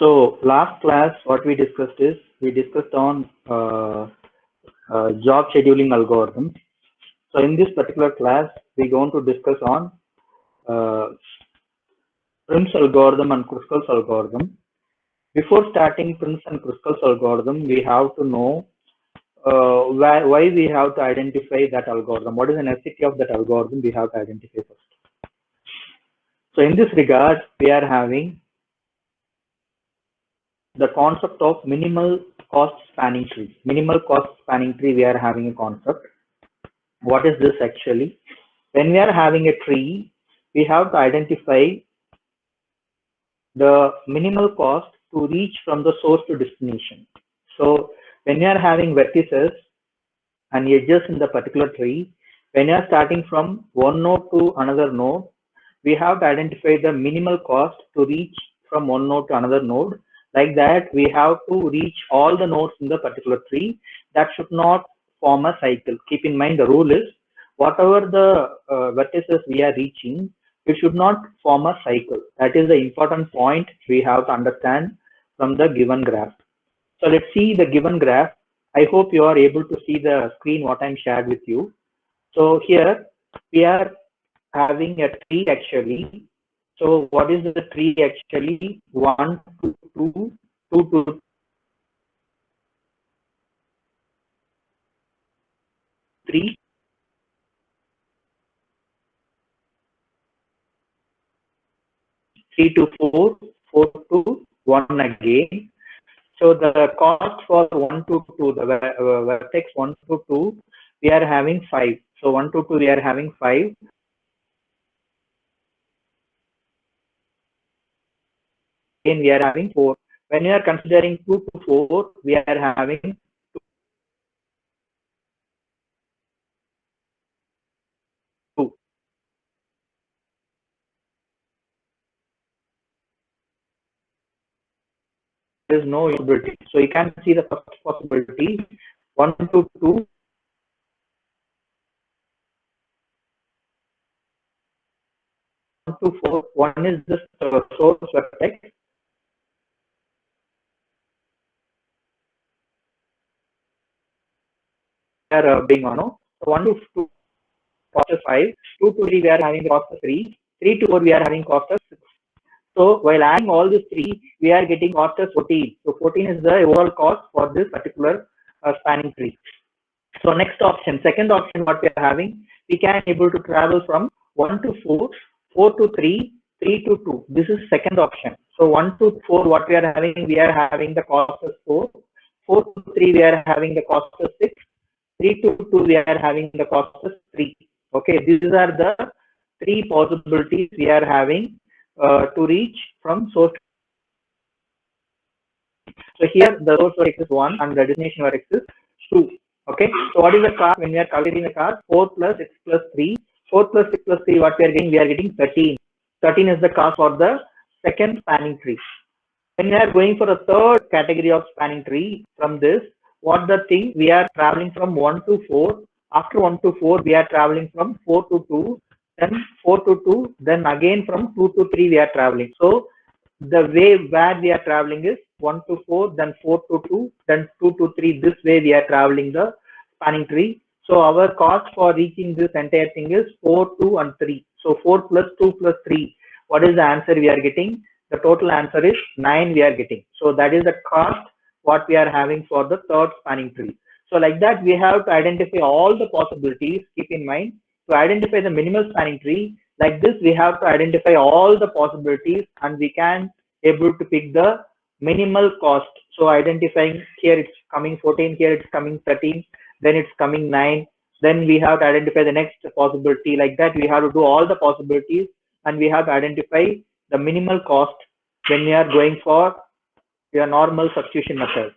So last class, what we discussed is we discussed on job scheduling algorithms. So in this particular class, we're going to discuss on uh, Prim's algorithm and Kruskal's algorithm. Before starting Prim's and Kruskal's algorithm, we have to know why we have to identify that algorithm. What is the necessity of that algorithm? We have to identify first. So in this regard, we are having the concept of minimal cost spanning tree. Minimal cost spanning tree, we are having a concept. What is this actually? When we are having a tree, we have to identify the minimal cost to reach from the source to destination. So when you are having vertices and edges in the particular tree, when you are starting from one node to another node, we have to identify the minimal cost to reach from one node to another node. Like that, we have to reach all the nodes in the particular tree. That should not form a cycle. Keep in mind the rule is whatever the vertices we are reaching, it should not form a cycle. That is the important point we have to understand from the given graph. So let's see the given graph. I hope you are able to see the screen what I'm shared with you. So here we are having a tree actually. So what is the tree actually? 1 to 2, 2 to 3, 3 to 4, 4 to 1 again. So the cost for 1 to 2, the vertex 1 to 2, we are having 5. So 1 to 2, we are having 5. Again, we are having 4. When we are considering 2 to 4, we are having 2. There is no possibility. So you can see the first possibility 1 to 2. 1 to 4. 1 is the source vertex. Being on. So 1 to 2 cost us 5. 2 to 3 we are having cost of 3. 3 to 4 we are having cost of 6. So while adding all these 3, we are getting cost of 14. So 14 is the overall cost for this particular spanning tree. So next option, second option what we are having, we can able to travel from 1 to 4, 4 to 3, 3 to 2. This is second option. So 1 to 4 what we are having the cost of 4. 4 to 3 we are having the cost of 6. 3 to 2 we are having the cost of 3. Okay, these are the 3 possibilities we are having to reach from source. So here the source vertex is 1 and the destination vertex is 2. Okay, so what is the cost when we are calculating the cost? 4 plus 6 plus 3. 4 plus 6 plus 3, what we are getting? We are getting 13. 13 is the cost for the second spanning tree. When we are going for a third category of spanning tree from this, what the thing we are traveling from 1 to 4. After 1 to 4, we are traveling from 4 to 2, then 4 to 2, then again from 2 to 3 we are traveling. So the way where we are traveling is 1 to 4, then 4 to 2, then 2 to 3. This way we are traveling the spanning tree. So our cost for reaching this entire thing is 4, 2, and 3. So 4 plus 2 plus 3. What is the answer we are getting? The total answer is 9 we are getting. So that is the cost what we are having for the third spanning tree. So like that, we have to identify all the possibilities. Keep in mind, to identify the minimal spanning tree, like this, we have to identify all the possibilities and we can able to pick the minimal cost. So identifying here it's coming 14, here it's coming 13, then it's coming 9. Then we have to identify the next possibility. Like that, we have to do all the possibilities and we have to identify the minimal cost when we are going for your normal substitution method.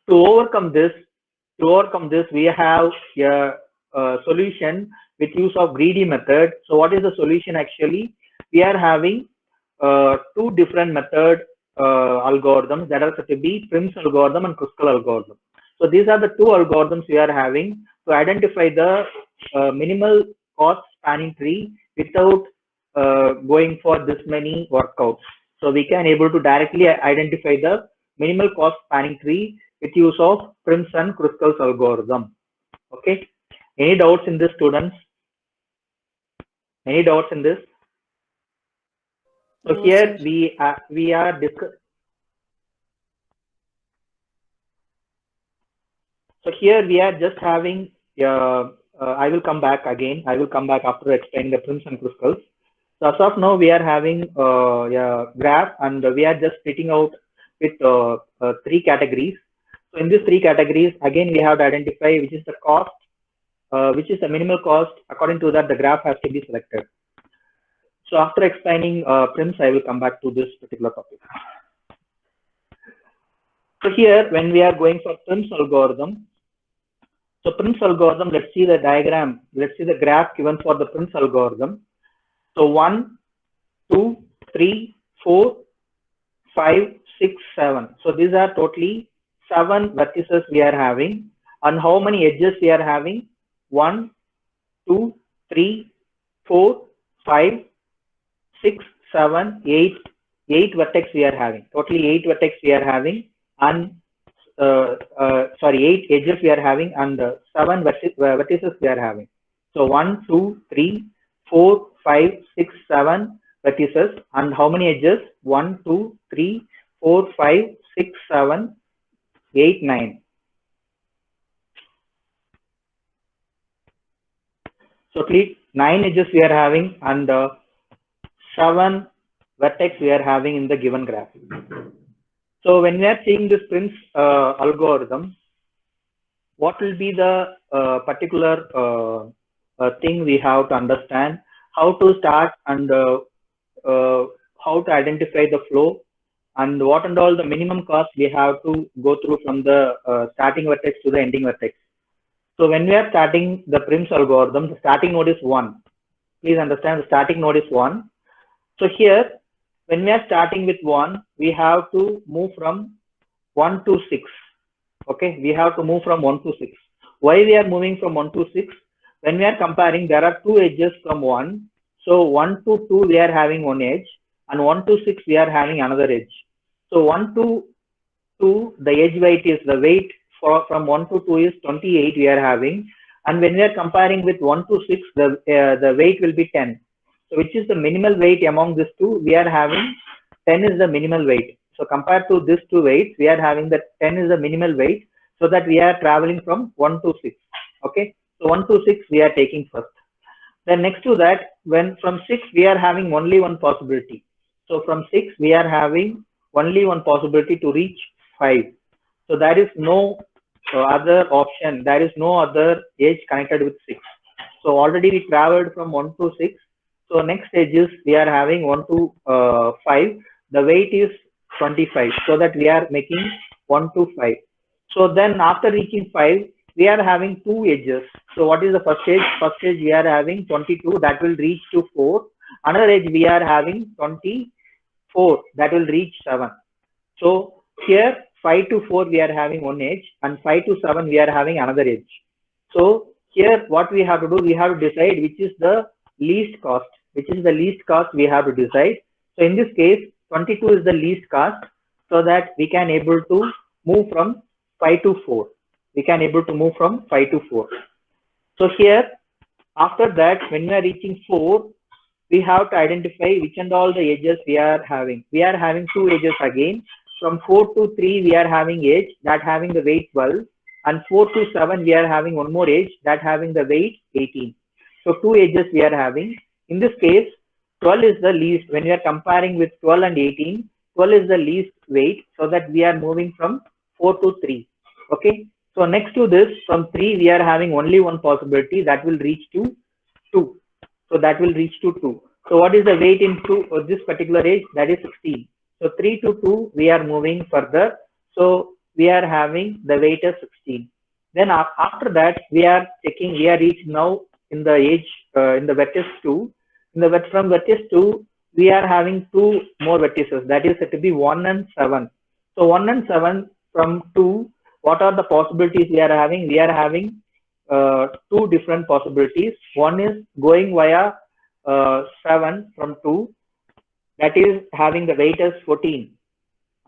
To overcome this, we have a solution with use of greedy method. So what is the solution actually? We are having two different method algorithms that are said to be Prim's algorithm and Kruskal algorithm. So these are the two algorithms we are having to identify the minimal cost spanning tree without going for this many workouts. So we can able to directly identify the minimal cost spanning tree with use of Prim's and Kruskal's algorithm. Okay. Any doubts in this, students? Any doubts in this? So No, here sir. we are discussing. So here we are just having. I will come back again. I will come back after explaining the Prim's and Kruskal's. So as of now, we are having graph, and we are just splitting out with three categories. So in these three categories, again we have to identify which is the cost, which is the minimal cost. According to that, the graph has to be selected. So after explaining Prim's, I will come back to this particular topic. So here, when we are going for Prim's algorithm, so Prim's algorithm, let's see the diagram. Let's see the graph given for the Prim's algorithm. So 1, 2, 3, 4, 5, 6, 7. So these are totally 7 vertices we are having. And how many edges we are having? 1, 2, 3, 4, 5, 6, 7, 8. 8 vertex we are having. Totally 8 vertex we are having. And 8 edges we are having, and 7 vertices we are having. So 1, 2, 3, 4, 5, 6, 7 vertices, and how many edges? 1, 2, 3, 4, 5, 6, 7, 8, 9. So 9 edges we are having, and 7 vertex we are having in the given graph. So when we are seeing this Prim's algorithm, what will be the particular thing we have to understand? How to start, and how to identify the flow, and what and all the minimum cost we have to go through from the starting vertex to the ending vertex. So when we are starting the Prim's algorithm, the starting node is 1. Please understand, the starting node is 1. So here, when we are starting with 1, we have to move from 1 to 6. Okay, we have to move from 1 to 6. Why we are moving from 1 to 6? When we are comparing, there are 2 edges from 1. So 1 to 2 we are having one edge, and 1 to 6 we are having another edge. So 1 to 2, the edge weight is the weight from 1 to 2 is 28 we are having, and when we are comparing with 1 to 6, the weight will be 10. So which is the minimal weight among these two? We are having 10 is the minimal weight. So compared to these two weights, we are having that 10 is the minimal weight, so that we are traveling from 1 to 6. Okay, so 1 to 6 we are taking first. Then next to that, when from 6 we are having only one possibility. So from 6 we are having only one possibility to reach 5. So there is no other option. There is no other edge connected with 6. So already we traveled from 1 to 6. So next edges we are having 1 to 5. The weight is 25. So that we are making 1 to 5. So then after reaching 5, we are having 2 edges. So what is the first edge? First edge we are having 22. That will reach to 4. Another edge we are having 24. That will reach 7. So here 5 to 4 we are having one edge, and 5 to 7 we are having another edge. So here what we have to do, we have to decide which is the least cost. Which is the least cost we have to decide. So in this case, 22 is the least cost, so that we can able to move from 5 to 4. We can able to move from 5 to 4. So here, after that, when we are reaching 4, we have to identify which and all the edges we are having. We are having 2 edges again. From 4 to 3, we are having edge that having the weight 12. And 4 to 7, we are having one more edge that having the weight 18. So 2 edges we are having. In this case, 12 is the least. When we are comparing with 12 and 18, 12 is the least weight, so that we are moving from 4 to 3. Okay. So next to this, from 3, we are having only one possibility that will reach to 2. So that will reach to 2. So what is the weight in this particular edge? That is 16. So 3 to 2, we are moving further. So we are having the weight of 16. Then after that, we are checking, we are reached now in the edge, in the vertex 2. From vertex 2, we are having 2 more vertices. That is said to be 1 and 7. So 1 and 7 from 2, what are the possibilities we are having? We are having 2 different possibilities. One is going via 7 from 2. that is having the weight as 14.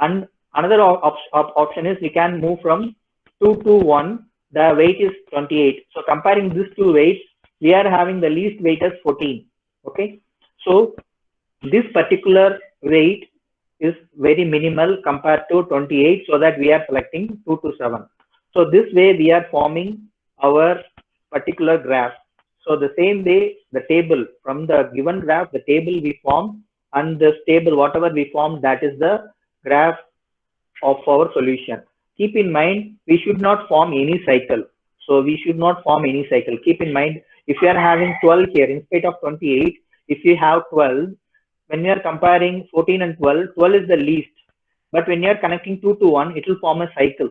And another option is we can move from 2 to 1, the weight is 28. So comparing these two weights, we are having the least weight as 14. Okay, so this particular weight is very minimal compared to 28, so that we are selecting 2 to 7. So this way we are forming our particular graph. So the same way, the table from the given graph, the table we form, and this table whatever we form, that is the graph of our solution. Keep in mind, we should not form any cycle. So we should not form any cycle. Keep in mind, if you are having 12 here instead of 28, if you have 12, when you are comparing 14 and 12, 12 is the least. But when you are connecting 2 to 1, it will form a cycle.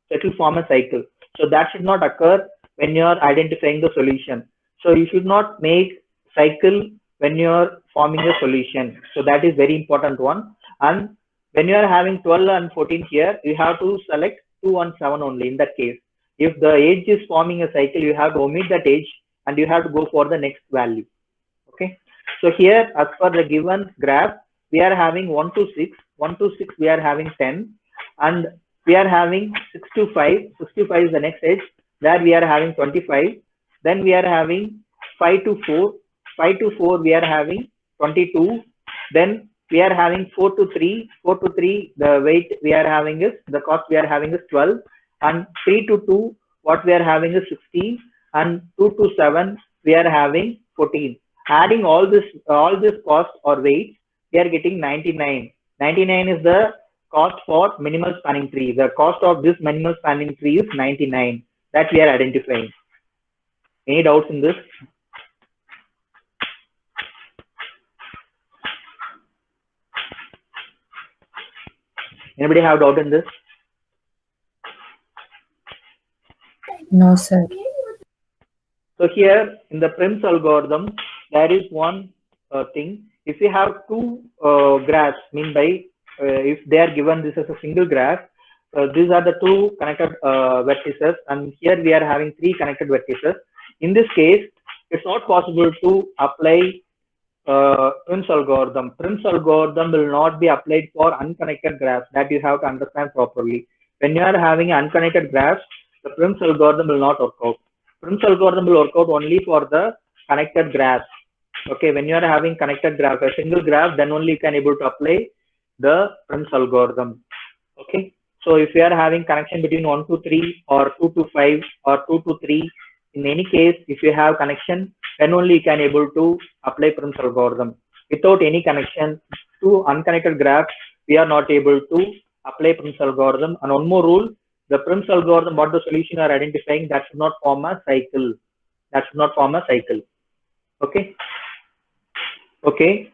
So it will form a cycle. So that should not occur when you are identifying the solution. So you should not make cycle when you are forming a solution. So that is very important one. And when you are having 12 and 14 here, you have to select 2 and 7 only in that case. If the edge is forming a cycle, you have to omit that edge and you have to go for the next value. Okay. So here, as per the given graph, we are having 1 to 6. 1 to 6, we are having 10. And we are having 6 to 5. 6 to 5 is the next edge. There we are having 25. Then we are having 5 to 4. 5 to 4, we are having 22. Then we are having 4 to 3. 4 to 3, the weight we are having is, the cost we are having is 12. And 3 to 2, what we are having is 16. And 2 to 7, we are having 14. Adding all this cost or weights, we are getting 99. 99 is the cost for minimal spanning tree. The cost of this minimal spanning tree is 99. That we are identifying. Any doubts in this? Anybody have doubt in this? No, sir. So here in the Prim's algorithm, there is one thing. If you have two graphs, mean by if they are given this as a single graph, these are the two connected vertices, and here we are having three connected vertices. In this case, it's not possible to apply Prim's algorithm. Prim's algorithm will not be applied for unconnected graphs. That you have to understand properly. When you are having unconnected graphs, the Prim's algorithm will not work out. Prim's algorithm will work out only for the connected graphs. Okay, when you are having connected graph, a single graph, then only you can able to apply the Prim's algorithm. Okay, so if you are having connection between 1 to 3 or 2 to 5 or 2 to 3, in any case, if you have connection, then only you can able to apply Prim's algorithm. Without any connection to unconnected graphs, we are not able to apply Prim's algorithm. And one more rule, the Prim's algorithm, what the solution are identifying, that should not form a cycle. That should not form a cycle. Okay. Okay.